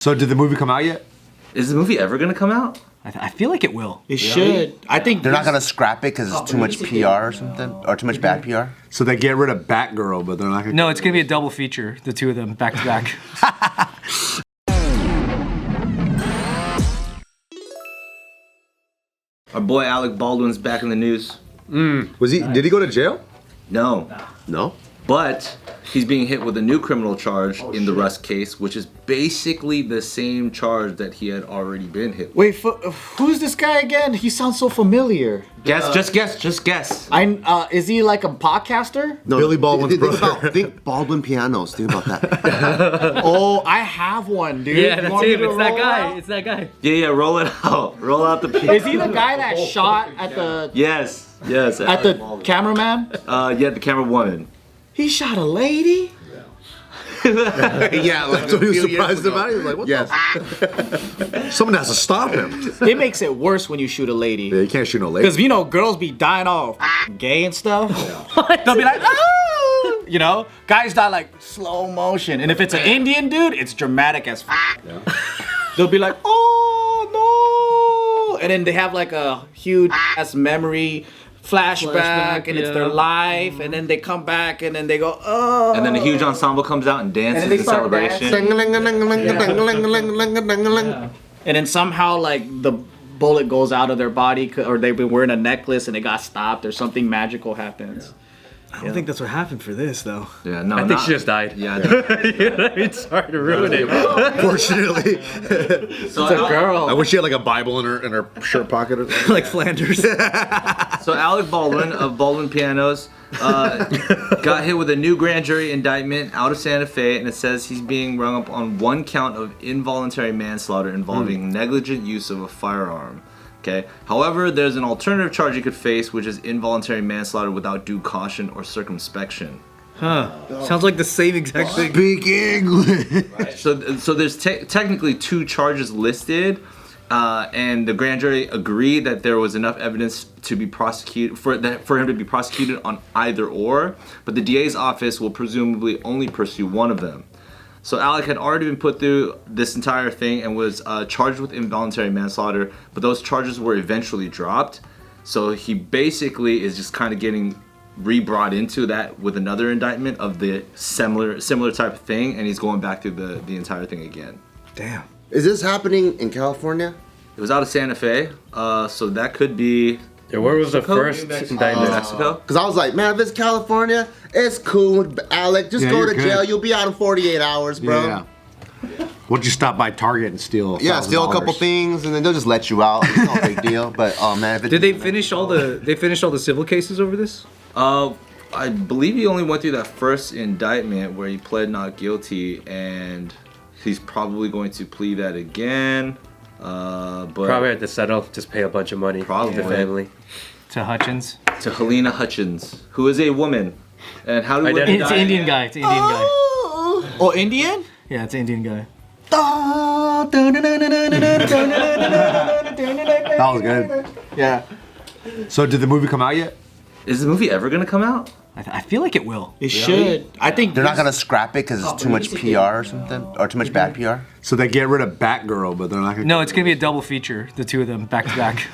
So did the movie come out yet? Is the movie ever gonna come out? I feel like it will. It should. I think They're not gonna scrap it because it's too much PR or something, or too much bad PR. So they get rid of Batgirl, but they're not gonna. No, it's gonna be a double feature, the two of them back to back. Our boy Alec Baldwin's back in the news. Was he? Did he go to jail? No, No. but he's being hit with a new criminal charge in the Rust case, which is basically the same charge that he had already been hit with. Wait, who's this guy again? He sounds so familiar. Guess, just guess. Is he like a podcaster? No. Billy Baldwin's brother. Think Baldwin pianos. Think about that. Oh, I have one, dude. Yeah, You that's want me him. to It's that roll guy. out? It's that guy. Yeah, roll it out. Roll out the piece. Is he the guy that shot at the Yes. at the cameraman? Yeah, the camera woman. He shot a lady? Yeah, like So he was surprised about it. He was like, "What Yes. the? Someone has to stop him." It makes it worse when you shoot a Yeah, lady. you can't shoot no lady. Because, you know, girls be dying all gay and stuff. They'll be like, oh! You know? Guys die like slow motion. And if it's an Indian dude, it's dramatic as They'll be like, oh, no. And then they have like a huge ass memory flashback and it's their life. And then they come back and then they go, oh. And then a huge ensemble comes out and dances And then they in start celebration. And then somehow, like, the bullet goes out of their body, or they've been wearing a necklace and it got stopped, or something magical happens. I don't think that's what happened for this though. Yeah, no, I think she just died. Yeah. I think- It's hard to ruin it. Fortunately, So, It's a girl. I wish she had like a Bible in her shirt pocket or something. Like Flanders. So Alec Baldwin of Baldwin Pianos got hit with a new grand jury indictment out of Santa Fe, and it says he's being rung up on one count of involuntary manslaughter involving negligent use of a firearm. Okay. However, there's an alternative charge he could face, which is involuntary manslaughter without due caution or circumspection. Huh. Sounds like the same exact thing. Speak English. So there's technically two charges listed, and the grand jury agreed that there was enough evidence to be prosecuted for him to be prosecuted on either or, but the DA's office will presumably only pursue one of them. So Alec had already been put through this entire thing and was charged with involuntary manslaughter, but those charges were eventually dropped. So he basically is just kind of getting re-brought into that with another indictment of the similar type of thing, and he's going back through the entire thing again. Damn. Is this happening in California? It was out of Santa Fe, so that could be Yeah, where was the first New indictment? Mexico. Because I was like, man, if it's California, it's cool. Alec, just Yeah, go you're to good. jail. You'll be out in 48 hours, bro. Yeah. What'd you stop by Target and steal? Yeah, steal a couple $1,000? things and then they'll just let you out. It's no big deal. But oh man, if it, Did they finish all the civil cases over this? I believe he only went through that first indictment where he pled not guilty, and he's probably going to plead that again. But Probably had to settle, just pay a bunch of money Probably. to the family. To Hutchins. to Helena Hutchins, who is a woman. And how do we Identity. It's an Indian guy. It's an Indian guy. Oh, Indian? Yeah, it's an Indian guy. That was good. Yeah. So did the movie come out yet? Is the movie ever gonna come out? I feel like it will. It should. I think they're not gonna scrap it because it's too much PR or something, or too much bad PR. So they get rid of Batgirl, but they're not gonna. No, it's gonna be a double feature, the two of them back to back.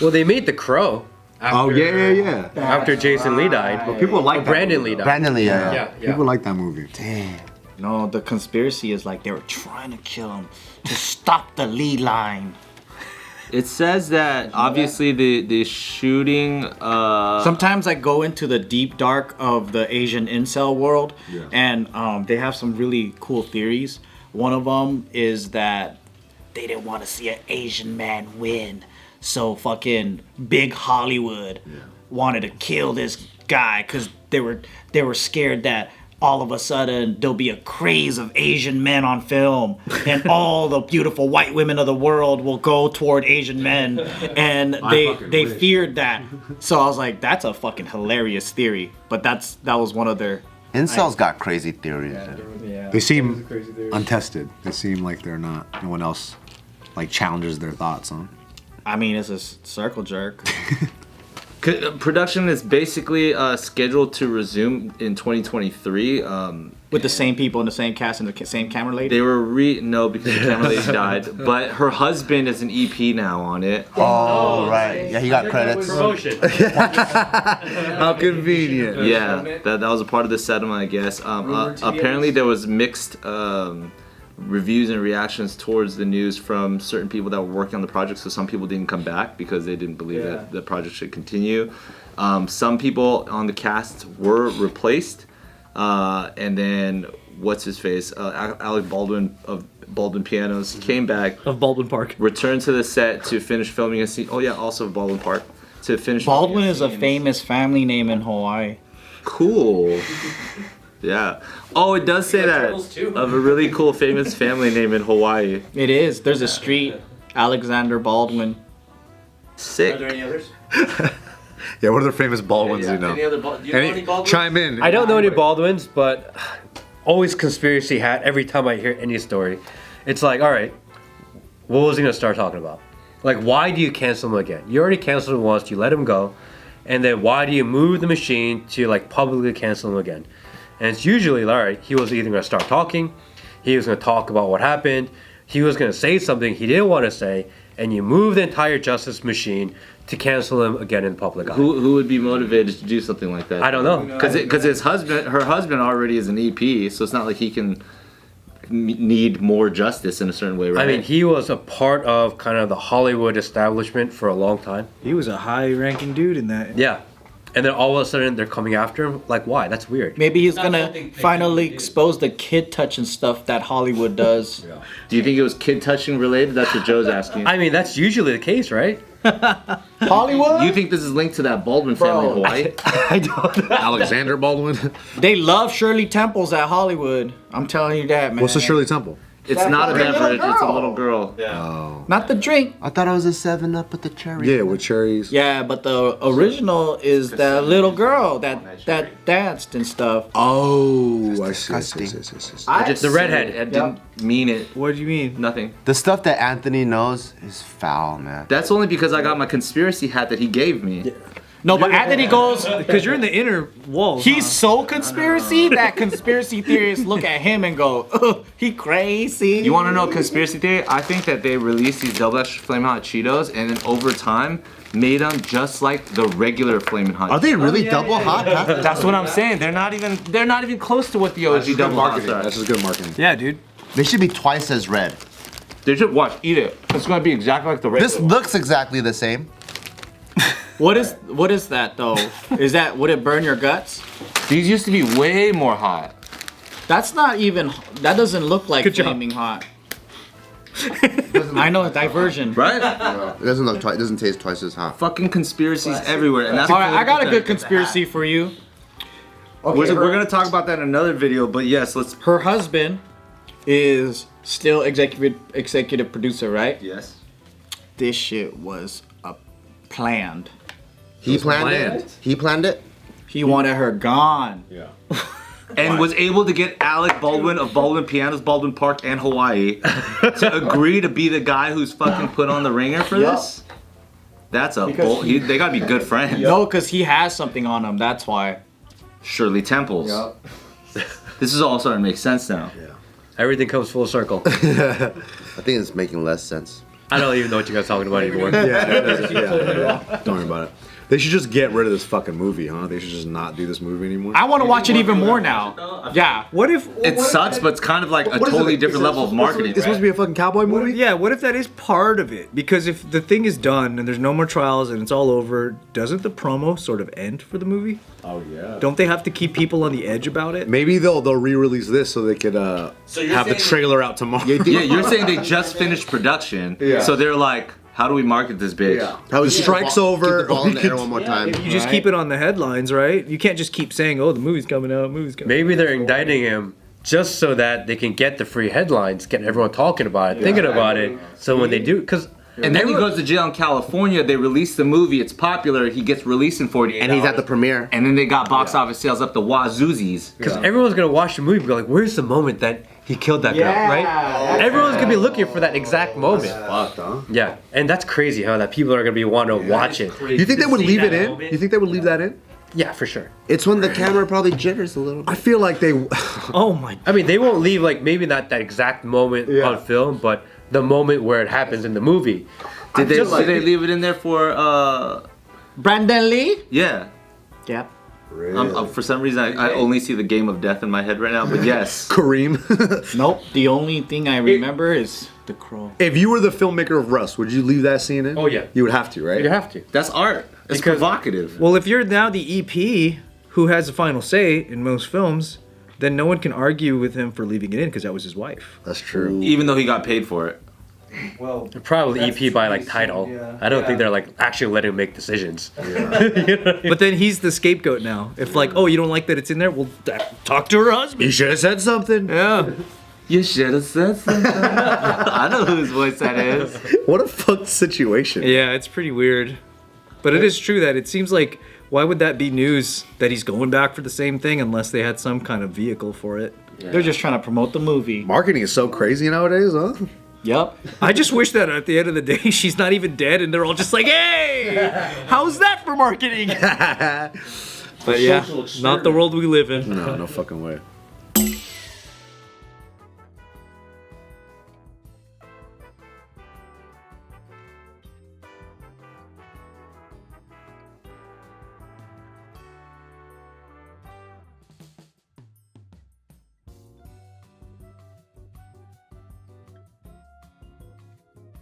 Well, they made The Crow. Oh yeah. After Jason Lee died. People like that Brandon movie, Lee though. died. Brandon Lee, yeah. Yeah, yeah. People like that movie. No, the conspiracy is like they were trying to kill him to stop the lead line. It says that obviously the shooting. Sometimes I go into the deep dark of the Asian incel world, and they have some really cool theories. One of them is that they didn't want to see an Asian man win, so fucking big Hollywood wanted to kill this guy because they were scared that all of a sudden there'll be a craze of Asian men on film and all the beautiful white women of the world will go toward Asian men, and they feared that. So I was like, that's a fucking hilarious theory, but that was one of their Incels got crazy theories. They seem untested. They seem like they're not. No one else like challenges their thoughts on. I mean, it's a circle jerk. Production is basically scheduled to resume in 2023. With the same people and the same cast and the same camera lady? They were no, because the camera lady died. But her husband is an EP now on it. Oh, right. Yeah, he got credits. Promotion. How convenient. Yeah, that was a part of the settlement, I guess. Apparently, there was mixed reviews and reactions towards the news from certain people that were working on the project. So some people didn't come back because they didn't believe that the project should continue. Some people on the cast were replaced. And then what's his face? Alec Baldwin of Baldwin Pianos came back Of Baldwin Park. returned to the set to finish filming a scene. Oh yeah, also Baldwin Park to finish. Baldwin filming is a scene. famous family name in Hawaii. Cool. Yeah. Oh, it does say that of a really cool famous family name in Hawaii. It is. There's a street, Alexander Baldwin. Sick. Are there any others? Yeah, what other famous Baldwins Yeah, you know? Any other do you know any Baldwins? Chime in. I don't know any Baldwins, but always conspiracy hat every time I hear any story. It's like, all right, what was he gonna start talking about? Like, why do you cancel him again? You already canceled him once, you let him go, and then why do you move the machine to like publicly cancel him again? And it's usually, all right, he was either gonna start talking, he was gonna talk about what happened, he was gonna say something he didn't want to say, and you move the entire justice machine to cancel him again in the public eye. Who would be motivated to do something like that? I don't know. Because her husband already is an EP, so it's not like he can need more justice in a certain way, right? I mean, he was a part of kind of the Hollywood establishment for a long time. He was a high-ranking dude in that. Yeah. And then all of a sudden they're coming after him. Like, why? That's weird. Maybe he's gonna finally expose the kid touching stuff that Hollywood does. Do you think it was kid touching related? That's what Joe's asking. I mean, that's usually the case, right? Hollywood? You think this is linked to that Baldwin family in Hawaii? I don't know. Alexander Baldwin. They love Shirley Temples at Hollywood. I'm telling you that, man. What's the Shirley Temple? It's not a beverage, it's a little girl. Not the drink. I thought it was a 7-Up with the cherry. Yeah, with cherries. Yeah, but the original is that little girl that danced and stuff. Oh, I see. disgusting. Just the redhead. I didn't mean it. What do you mean? Nothing. The stuff that Anthony knows is foul, man. That's only because I got my conspiracy hat that he gave me. No, but Anthony goes, Because you're in the inner walls. he's so conspiracy that conspiracy theorists look at him and go, ugh, he crazy. You want to know a conspiracy theory? I think that they released these double extra flaming hot Cheetos and then over time made them just like the regular flaming hot. Are they really double hot? Huh? That's what I'm saying. They're not even close to what the OG double hots are. That's just good marketing. Yeah, dude. They should be twice as red. They should eat it. It's gonna be exactly like the regular. This looks exactly the same. What is that though? Would it burn your guts? These used to be way more hot. That's not even, that doesn't look like Good job. flaming hot. I know, diversion. Right? It doesn't look twice. It doesn't taste twice as hot. Fucking conspiracies everywhere. And that's All right, I got a good conspiracy for you. We're gonna talk about that in another video, but yes, let's. Her husband is still executive producer, right? Yes. This shit was planned. He planned it. He planned it. He wanted her gone. Yeah. And was able to get Alec Baldwin of Baldwin Pianos, Baldwin Park, and Hawaii to agree to be the guy who's fucking put on the ringer for this. That's a bull. They gotta be good friends. No, because he has something on him. That's why. Shirley Temples. This is all starting to make sense now. Everything comes full circle. I think it's making less sense. I don't even know what you guys are talking about anymore. Yeah. Don't worry about it. They should just get rid of this fucking movie, huh? They should just not do this movie anymore. I want to watch it even more now. Yeah. What if It sucks, but it's kind of like a totally different level of marketing. It's supposed to be a fucking cowboy movie? Yeah, what if that is part of it? Because if the thing is done and there's no more trials and it's all over, doesn't the promo sort of end for the movie? Oh yeah. Don't they have to keep people on the edge about it? Maybe they'll re-release this so they could have the trailer out tomorrow. Yeah, you're saying they just finished production, so they're like, how do we market this bitch? How the strike's over. Keep the ball in the air one more time. You just keep it on the headlines, right? You can't just keep saying, "Oh, the movie's coming out, movie's coming." Maybe they're indicting him just so that they can get the free headlines, get everyone talking about it, thinking about it. So when they do, because And then he goes to jail in California. They release the movie. It's popular. He gets released in 48 And he's hours. at the premiere. And then they got box office sales up the wazoozies. everyone's gonna watch the movie and be like, "Where's the moment that he killed that girl, right? Everyone's gonna be looking for that exact moment. Fucked, huh? Yeah, and that's crazy, huh? That people are gonna be wanting to watch it. You think they would leave it in? You think they would leave that in? Yeah, for sure. It's when the camera probably jitters a little I bit. feel like they. Oh my. I mean, they won't leave like maybe not that exact moment on film, but the moment where it happens in the movie. Did they leave it in there for Brandon Lee? Yeah. Yep. For some reason, I only see the Game of Death in my head right now, but yes. Kareem. Nope. The only thing I remember is the crow. If you were the filmmaker of Rust, would you leave that scene in? Oh, yeah. You would have to, right? You have to. That's art. It's Because- provocative. Well, if you're now the EP who has the final say in most films, then no one can argue with him for leaving it in because that was his wife. That's true. Even though he got paid for it. Well, Probably That's EP by the like PC, title. yeah. I don't Yeah. think they're like actually letting him make decisions. but then he's the scapegoat now. If like, oh, you don't like that it's in there, well, talk to her husband. You should have said something. Yeah. You should have said something. I know whose voice that is. What a fucked situation. Yeah, it's pretty weird. But it is true that it seems like, why would that be news that he's going back for the same thing unless they had some kind of vehicle for it? They're just trying to promote the movie. Marketing is so crazy nowadays, huh? Yep. I just wish that at the end of the day, she's not even dead and they're all just like, hey, how's that for marketing? But yeah, not the world we live in. No, no fucking way.